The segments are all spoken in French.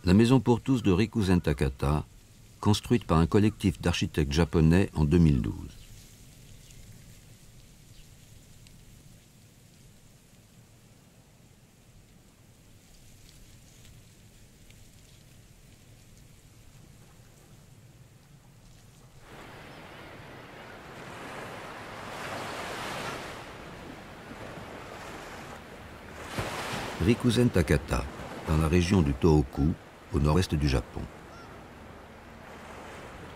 La maison pour tous de Rikuzen Takata, construite par un collectif d'architectes japonais en 2012. Rikuzen Takata, dans la région du Tohoku, au nord-est du Japon.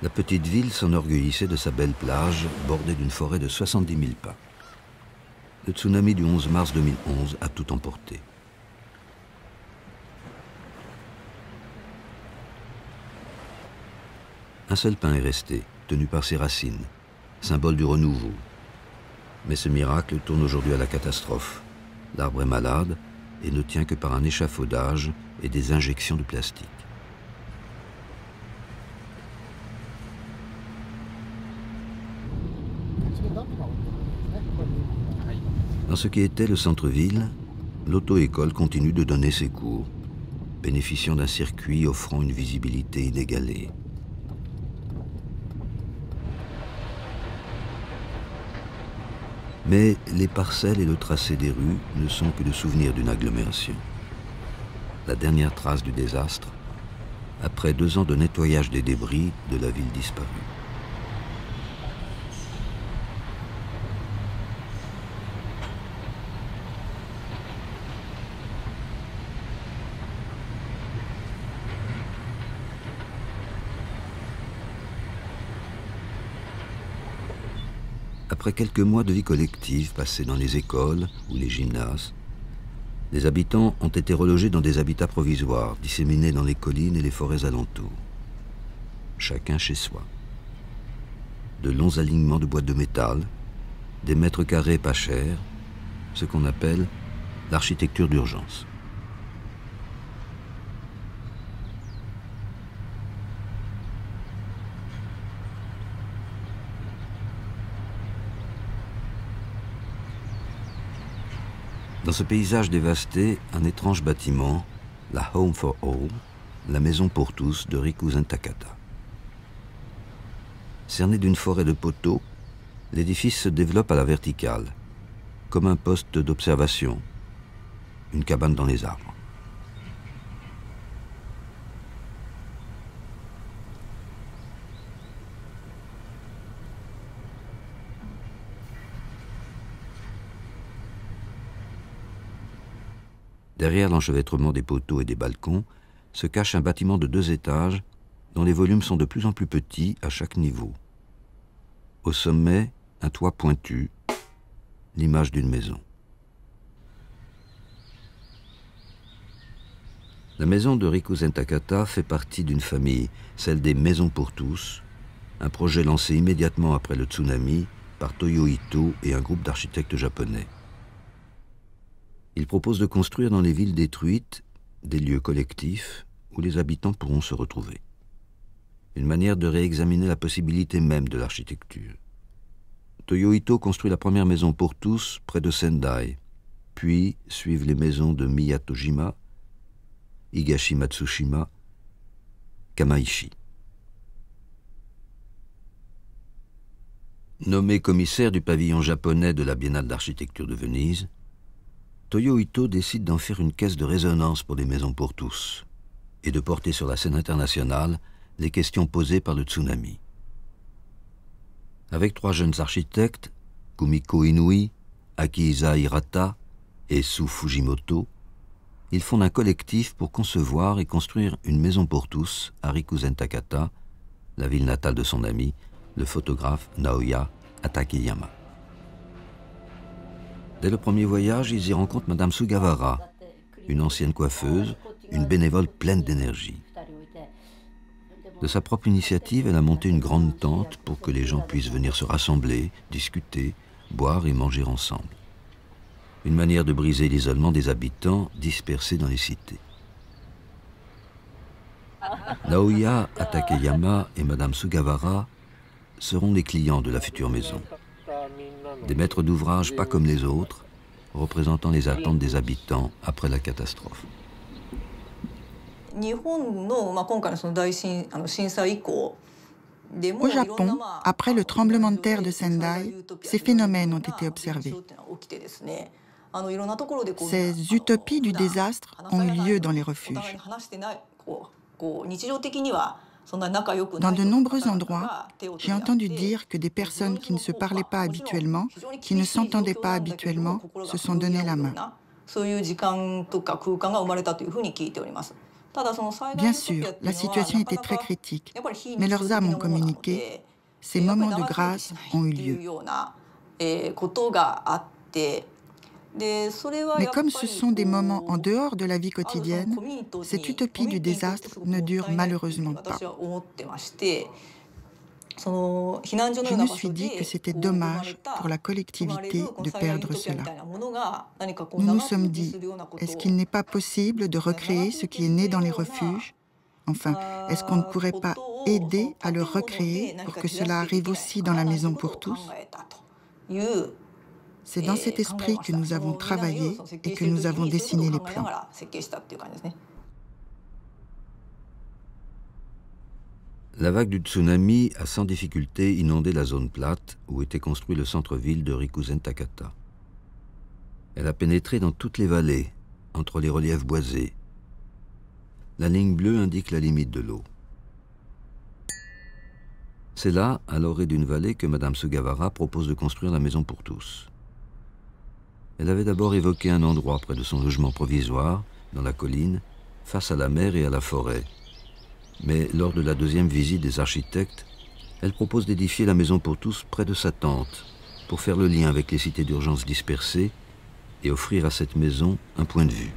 La petite ville s'enorgueillissait de sa belle plage, bordée d'une forêt de 70 000 pins. Le tsunami du 11 mars 2011 a tout emporté. Un seul pin est resté, tenu par ses racines, symbole du renouveau. Mais ce miracle tourne aujourd'hui à la catastrophe. L'arbre est malade et ne tient que par un échafaudage et des injections de plastique. Dans ce qui était le centre-ville, l'auto-école continue de donner ses cours, bénéficiant d'un circuit offrant une visibilité inégalée. Mais les parcelles et le tracé des rues ne sont que le souvenir d'une agglomération. La dernière trace du désastre, après 2 ans de nettoyage des débris de la ville disparue. Après quelques mois de vie collective passés dans les écoles ou les gymnases, les habitants ont été relogés dans des habitats provisoires, disséminés dans les collines et les forêts alentours. Chacun chez soi. De longs alignements de boîtes de métal, des mètres carrés pas chers, ce qu'on appelle l'architecture d'urgence. Dans ce paysage dévasté, un étrange bâtiment, la Home for All, la maison pour tous de Rikuzen Takata. Cerné d'une forêt de poteaux, l'édifice se développe à la verticale, comme un poste d'observation, une cabane dans les arbres. Derrière l'enchevêtrement des poteaux et des balcons, se cache un bâtiment de 2 étages dont les volumes sont de plus en plus petits à chaque niveau. Au sommet, un toit pointu, l'image d'une maison. La maison de Rikuzen Takata fait partie d'une famille, celle des Maisons pour tous, un projet lancé immédiatement après le tsunami par Toyo Ito et un groupe d'architectes japonais. Il propose de construire dans les villes détruites des lieux collectifs où les habitants pourront se retrouver. Une manière de réexaminer la possibilité même de l'architecture. Toyo Ito construit la première maison pour tous près de Sendai, puis suivent les maisons de Miyatojima, Higashi Matsushima, Kamaishi. Nommé commissaire du pavillon japonais de la Biennale d'architecture de Venise, Toyo Ito décide d'en faire une caisse de résonance pour les maisons pour tous et de porter sur la scène internationale les questions posées par le tsunami. Avec 3 jeunes architectes, Kumiko Inui, Akihisa Hirata et Su Fujimoto, ils fondent un collectif pour concevoir et construire une maison pour tous à Rikuzen Takata, la ville natale de son ami, le photographe Naoya Atakeyama. Dès le premier voyage, ils y rencontrent Madame Sugawara, une ancienne coiffeuse, une bénévole pleine d'énergie. De sa propre initiative, elle a monté une grande tente pour que les gens puissent venir se rassembler, discuter, boire et manger ensemble. Une manière de briser l'isolement des habitants dispersés dans les cités. Naoya Atakeyama et Madame Sugawara seront les clients de la future maison. Des maîtres d'ouvrage pas comme les autres, représentant les attentes des habitants après la catastrophe. Au Japon, après le tremblement de terre de Sendai, ces phénomènes ont été observés. Ces utopies du désastre ont eu lieu dans les refuges. Dans de nombreux endroits, j'ai entendu dire que des personnes qui ne se parlaient pas habituellement, qui ne s'entendaient pas habituellement, se sont donné la main. Bien sûr, la situation était très critique, mais leurs âmes ont communiqué, ces moments de grâce ont eu lieu. Mais comme ce sont des moments en dehors de la vie quotidienne, cette utopie du désastre ne dure malheureusement pas. Je me suis dit que c'était dommage pour la collectivité de perdre cela. Nous nous sommes dit, est-ce qu'il n'est pas possible de recréer ce qui est né dans les refuges? Enfin, est-ce qu'on ne pourrait pas aider à le recréer pour que cela arrive aussi dans la maison pour tous? C'est dans cet esprit que nous avons travaillé et que nous avons dessiné les plans. La vague du tsunami a sans difficulté inondé la zone plate où était construit le centre-ville de Rikuzen-Takata. Elle a pénétré dans toutes les vallées, entre les reliefs boisés. La ligne bleue indique la limite de l'eau. C'est là, à l'orée d'une vallée, que Madame Sugawara propose de construire la maison pour tous. Elle avait d'abord évoqué un endroit près de son logement provisoire, dans la colline, face à la mer et à la forêt. Mais lors de la deuxième visite des architectes, elle propose d'édifier la maison pour tous près de sa tente, pour faire le lien avec les cités d'urgence dispersées et offrir à cette maison un point de vue.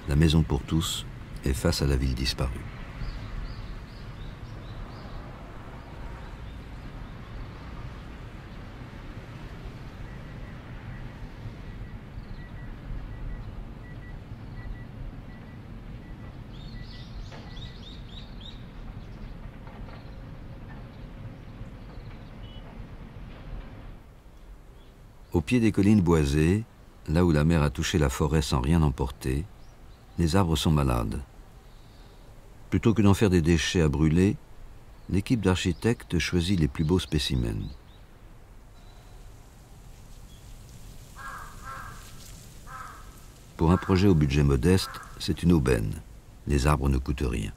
La maison pour tous est face à la ville disparue. Au pied des collines boisées, là où la mer a touché la forêt sans rien emporter, les arbres sont malades. Plutôt que d'en faire des déchets à brûler, l'équipe d'architectes choisit les plus beaux spécimens. Pour un projet au budget modeste, c'est une aubaine. Les arbres ne coûtent rien.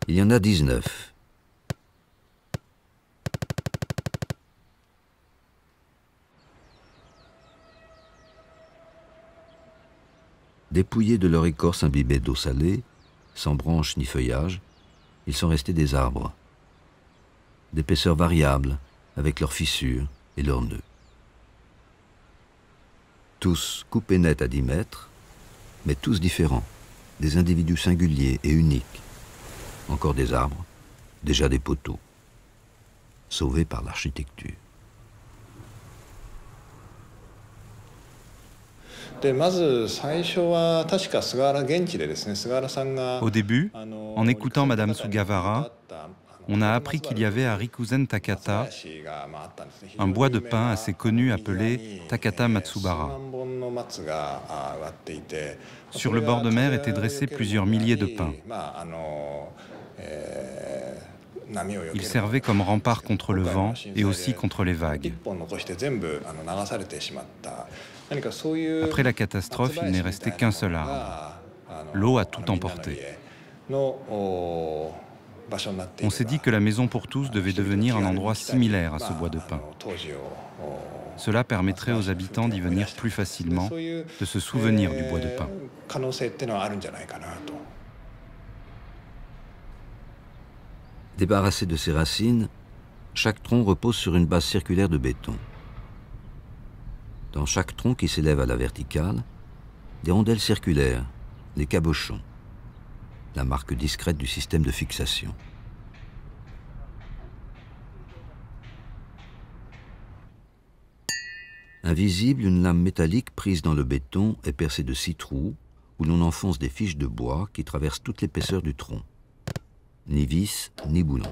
Il y en a 19. Dépouillés de leur écorce imbibée d'eau salée, sans branches ni feuillage, ils sont restés des arbres. D'épaisseur variable, avec leurs fissures et leurs nœuds. Tous coupés net à 10 mètres, mais tous différents, des individus singuliers et uniques. Encore des arbres, déjà des poteaux, sauvés par l'architecture. Au début, en écoutant Madame Sugawara, on a appris qu'il y avait à Rikuzen-Takata un bois de pin assez connu appelé Takata Matsubara. Sur le bord de mer étaient dressés plusieurs milliers de pins. Ils servaient comme rempart contre le vent et aussi contre les vagues. Après la catastrophe, il n'est resté qu'un seul arbre. L'eau a tout emporté. On s'est dit que la maison pour tous devait devenir un endroit similaire à ce bois de pin. Cela permettrait aux habitants d'y venir plus facilement, de se souvenir du bois de pin. Débarrassé de ses racines, chaque tronc repose sur une base circulaire de béton. Dans chaque tronc qui s'élève à la verticale, des rondelles circulaires, les cabochons, la marque discrète du système de fixation. Invisible, une lame métallique prise dans le béton est percée de 6 trous où l'on enfonce des fiches de bois qui traversent toute l'épaisseur du tronc. Ni vis, ni boulon.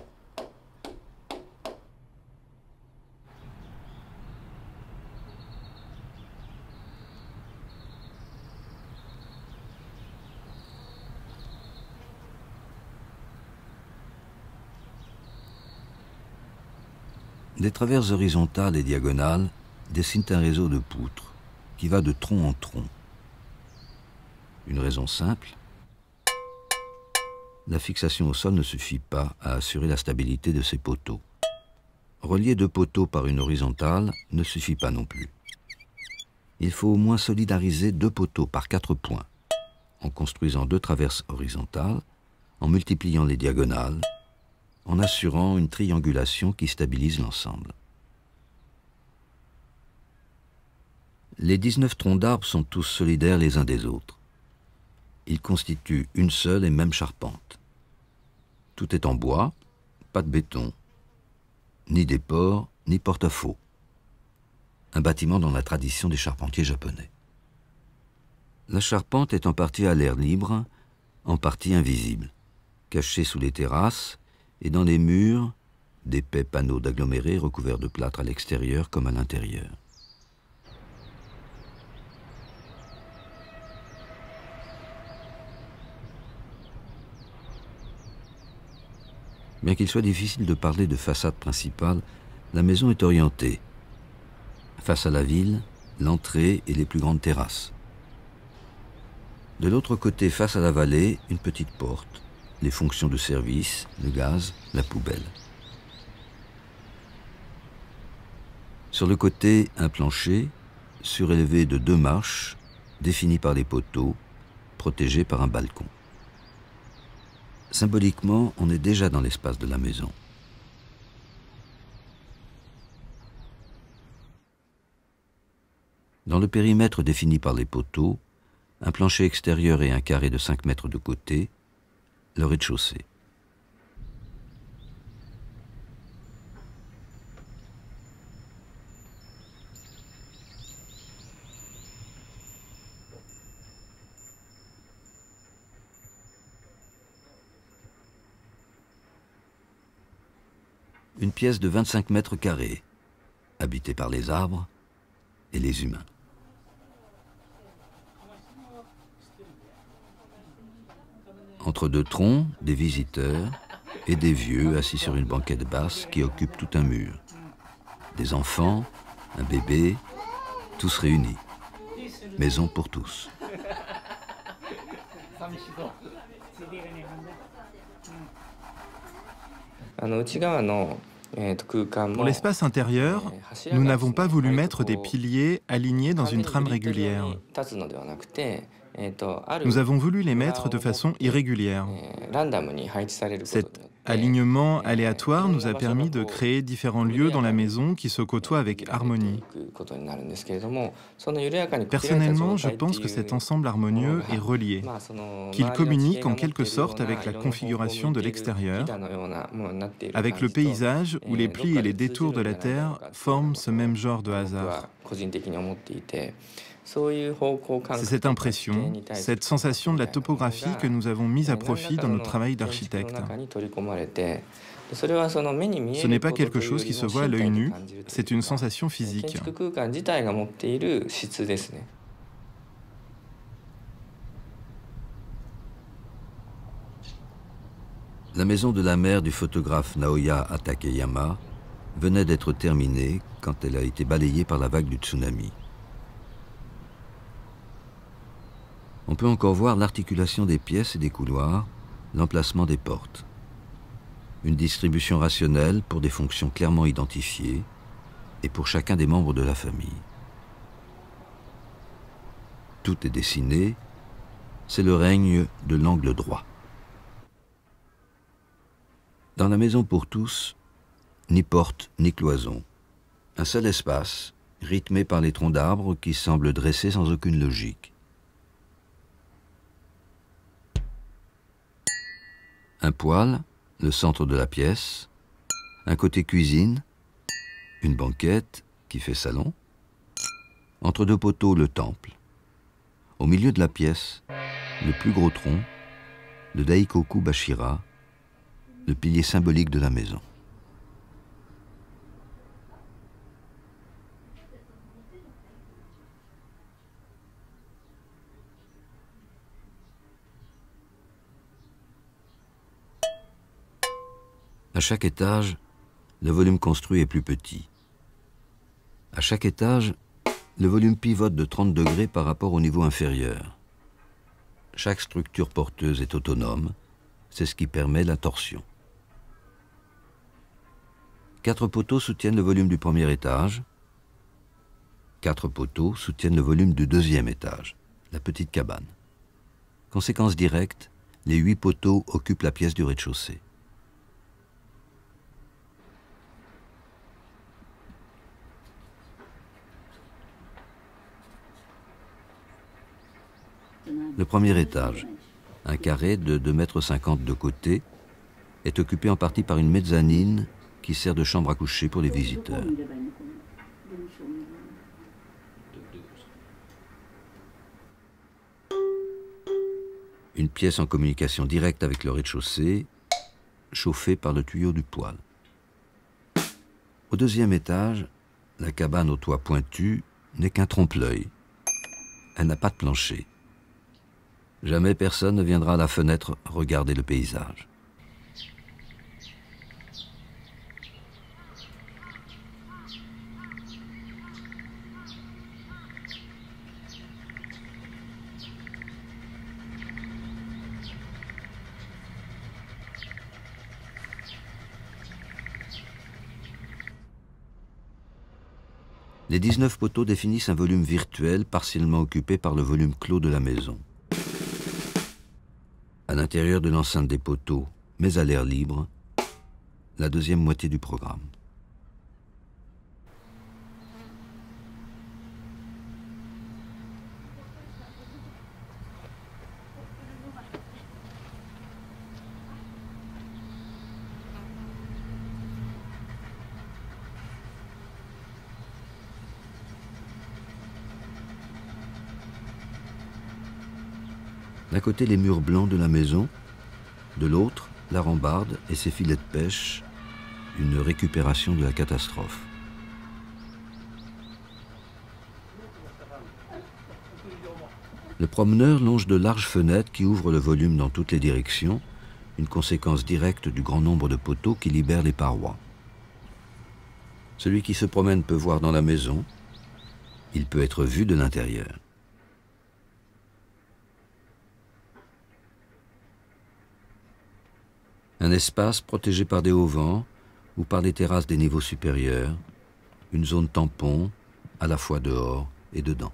Des traverses horizontales et diagonales dessinent un réseau de poutres qui va de tronc en tronc. Une raison simple, la fixation au sol ne suffit pas à assurer la stabilité de ces poteaux. Relier deux poteaux par une horizontale ne suffit pas non plus. Il faut au moins solidariser deux poteaux par 4 points, en construisant 2 traverses horizontales, en multipliant les diagonales, en assurant une triangulation qui stabilise l'ensemble. Les 19 troncs d'arbres sont tous solidaires les uns des autres. Ils constituent une seule et même charpente. Tout est en bois, pas de béton, ni déport, ni porte-à-faux. Un bâtiment dans la tradition des charpentiers japonais. La charpente est en partie à l'air libre, en partie invisible, cachée sous les terrasses et dans les murs, d'épais panneaux d'agglomérés recouverts de plâtre à l'extérieur comme à l'intérieur. Bien qu'il soit difficile de parler de façade principale, la maison est orientée. Face à la ville, l'entrée et les plus grandes terrasses. De l'autre côté, face à la vallée, une petite porte, les fonctions de service, le gaz, la poubelle. Sur le côté, un plancher, surélevé de 2 marches, défini par les poteaux, protégé par un balcon. Symboliquement, on est déjà dans l'espace de la maison. Dans le périmètre défini par les poteaux, un plancher extérieur et un carré de 5 mètres de côté, le rez-de-chaussée. Une pièce de 25 mètres carrés, habitée par les arbres et les humains. Entre 2 troncs, des visiteurs et des vieux assis sur une banquette basse qui occupe tout un mur. Des enfants, un bébé, tous réunis. Maison pour tous. Pour l'espace intérieur, nous n'avons pas voulu mettre des piliers alignés dans une trame régulière. Nous avons voulu les mettre de façon irrégulière. Cet alignement aléatoire nous a permis de créer différents lieux dans la maison qui se côtoient avec harmonie. Personnellement, je pense que cet ensemble harmonieux est relié, qu'il communique en quelque sorte avec la configuration de l'extérieur, avec le paysage où les plis et les détours de la Terre forment ce même genre de hasard. C'est cette impression, cette sensation de la topographie que nous avons mise à profit dans notre travail d'architecte. Ce n'est pas quelque chose qui se voit à l'œil nu, c'est une sensation physique. La maison de la mère du photographe Naoya Takeyama venait d'être terminée quand elle a été balayée par la vague du tsunami. On peut encore voir l'articulation des pièces et des couloirs, l'emplacement des portes. Une distribution rationnelle pour des fonctions clairement identifiées et pour chacun des membres de la famille. Tout est dessiné, c'est le règne de l'angle droit. Dans la maison pour tous, ni porte ni cloison. Un seul espace, rythmé par les troncs d'arbres qui semblent dressés sans aucune logique. Un poêle, le centre de la pièce, un côté cuisine, une banquette qui fait salon, entre 2 poteaux le temple. Au milieu de la pièce, le plus gros tronc, le Daikoku Bashira, le pilier symbolique de la maison. À chaque étage, le volume construit est plus petit. À chaque étage, le volume pivote de 30 degrés par rapport au niveau inférieur. Chaque structure porteuse est autonome, c'est ce qui permet la torsion. 4 poteaux soutiennent le volume du premier étage. 4 poteaux soutiennent le volume du deuxième étage, la petite cabane. Conséquence directe, les 8 poteaux occupent la pièce du rez-de-chaussée. Le premier étage, un carré de 2,50 m de côté, est occupé en partie par une mezzanine qui sert de chambre à coucher pour les visiteurs. Une pièce en communication directe avec le rez-de-chaussée, chauffée par le tuyau du poêle. Au deuxième étage, la cabane au toit pointu n'est qu'un trompe-l'œil. Elle n'a pas de plancher. Jamais personne ne viendra à la fenêtre regarder le paysage. Les 19 poteaux définissent un volume virtuel partiellement occupé par le volume clos de la maison. À l'intérieur de l'enceinte des poteaux, mais à l'air libre, la deuxième moitié du programme. D'un côté, les murs blancs de la maison, de l'autre, la rambarde et ses filets de pêche, une récupération de la catastrophe. Le promeneur longe de larges fenêtres qui ouvrent le volume dans toutes les directions, une conséquence directe du grand nombre de poteaux qui libèrent les parois. Celui qui se promène peut voir dans la maison, il peut être vu de l'intérieur. Un espace protégé par des auvents ou par des terrasses des niveaux supérieurs, une zone tampon, à la fois dehors et dedans.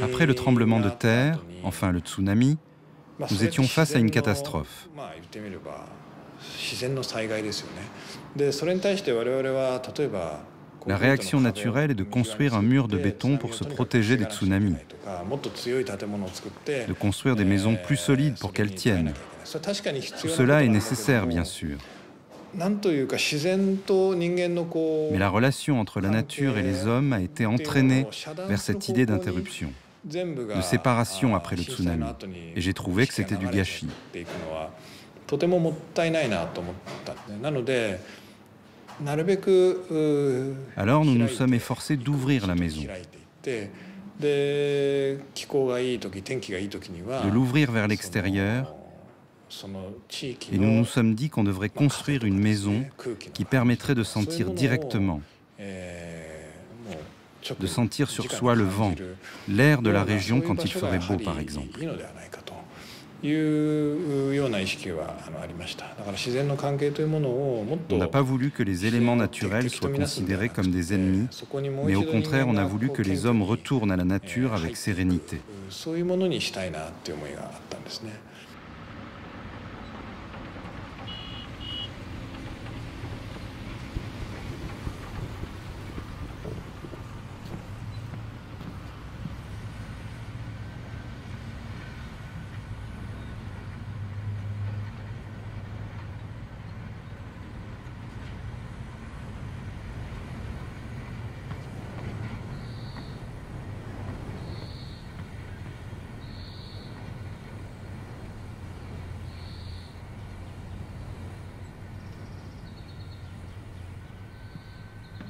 Après le tremblement de terre, enfin le tsunami, nous étions face à une catastrophe. La réaction naturelle est de construire un mur de béton pour se protéger des tsunamis, de construire des maisons plus solides pour qu'elles tiennent. Tout cela est nécessaire, bien sûr. Mais la relation entre la nature et les hommes a été entraînée vers cette idée d'interruption, de séparation après le tsunami. Et j'ai trouvé que c'était du gâchis. Alors nous nous sommes efforcés d'ouvrir la maison, de l'ouvrir vers l'extérieur. Et nous nous sommes dit qu'on devrait construire une maison qui permettrait de sentir directement, de sentir sur soi le vent, l'air de la région quand il ferait beau, par exemple. On n'a pas voulu que les éléments naturels soient considérés comme des ennemis, mais au contraire, on a voulu que les hommes retournent à la nature avec sérénité.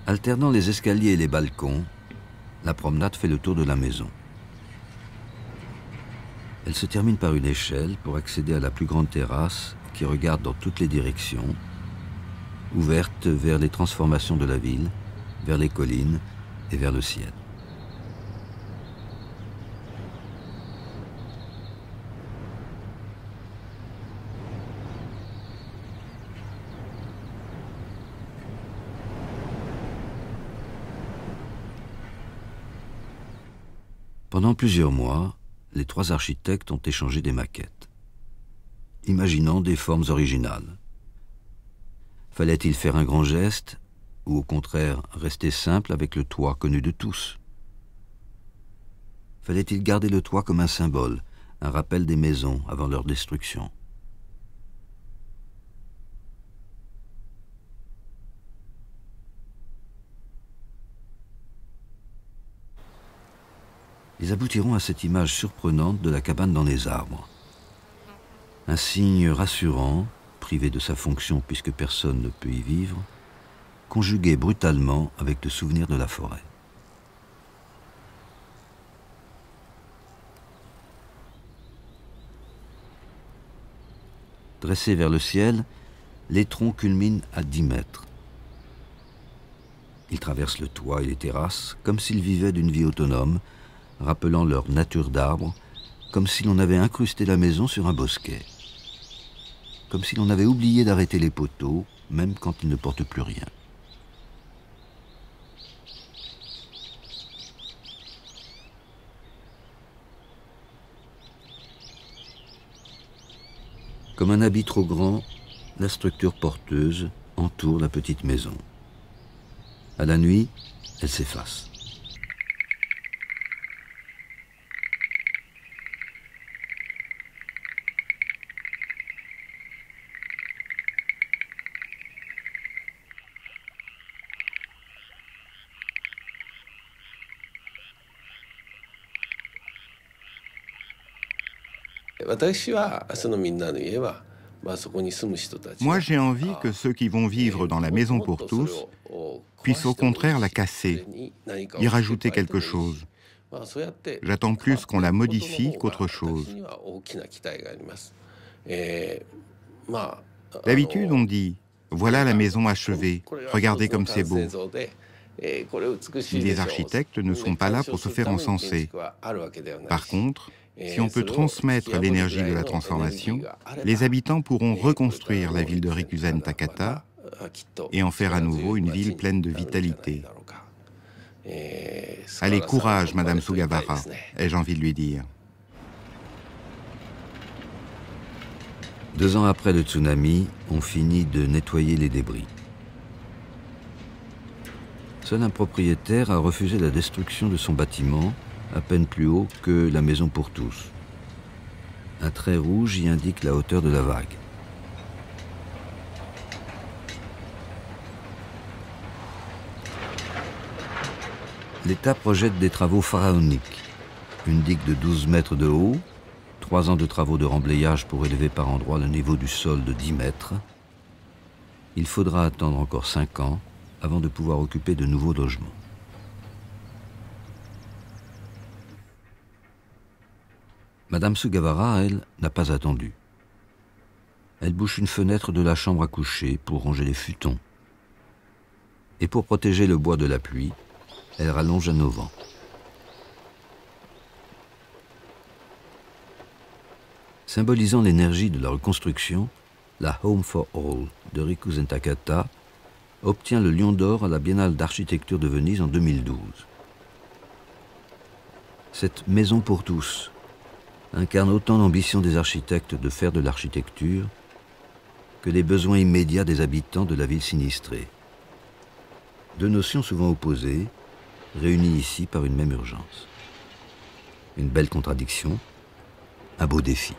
Alternant les escaliers et les balcons, la promenade fait le tour de la maison. Elle se termine par une échelle pour accéder à la plus grande terrasse qui regarde dans toutes les directions, ouverte vers les transformations de la ville, vers les collines et vers le ciel. Pendant plusieurs mois, les trois architectes ont échangé des maquettes, imaginant des formes originales. Fallait-il faire un grand geste, ou au contraire rester simple avec le toit connu de tous? Fallait-il garder le toit comme un symbole, un rappel des maisons avant leur destruction? Ils aboutiront à cette image surprenante de la cabane dans les arbres. Un signe rassurant, privé de sa fonction puisque personne ne peut y vivre, conjugué brutalement avec le souvenir de la forêt. Dressés vers le ciel, les troncs culminent à 10 mètres. Ils traversent le toit et les terrasses comme s'ils vivaient d'une vie autonome, rappelant leur nature d'arbre, comme si l'on avait incrusté la maison sur un bosquet. Comme si l'on avait oublié d'arrêter les poteaux, même quand ils ne portent plus rien. Comme un habit trop grand, la structure porteuse entoure la petite maison. À la nuit, elle s'efface. Moi, j'ai envie que ceux qui vont vivre dans la maison pour tous puissent au contraire la casser, y rajouter quelque chose. J'attends plus qu'on la modifie qu'autre chose. D'habitude, on dit « Voilà la maison achevée, regardez comme c'est beau ». Les architectes ne sont pas là pour se faire encenser. Par contre, si on peut transmettre l'énergie de la transformation, les habitants pourront reconstruire la ville de Rikuzen Takata et en faire à nouveau une ville pleine de vitalité. Allez, courage, Madame Sugawara, ai-je envie de lui dire. 2 ans après le tsunami, on finit de nettoyer les débris. Seul un propriétaire a refusé la destruction de son bâtiment, à peine plus haut que la maison pour tous. Un trait rouge y indique la hauteur de la vague. L'État projette des travaux pharaoniques. Une digue de 12 mètres de haut, 3 ans de travaux de remblayage pour élever par endroits le niveau du sol de 10 mètres. Il faudra attendre encore 5 ans avant de pouvoir occuper de nouveaux logements. Madame Sugawara, elle, n'a pas attendu. Elle bouche une fenêtre de la chambre à coucher pour ranger les futons. Et pour protéger le bois de la pluie, elle rallonge un auvent. Symbolisant l'énergie de la reconstruction, la Home for All de Rikuzen Takata obtient le Lion d'Or à la Biennale d'architecture de Venise en 2012. Cette maison pour tous incarne autant l'ambition des architectes de faire de l'architecture que les besoins immédiats des habitants de la ville sinistrée. 2 notions souvent opposées, réunies ici par une même urgence. Une belle contradiction, un beau défi.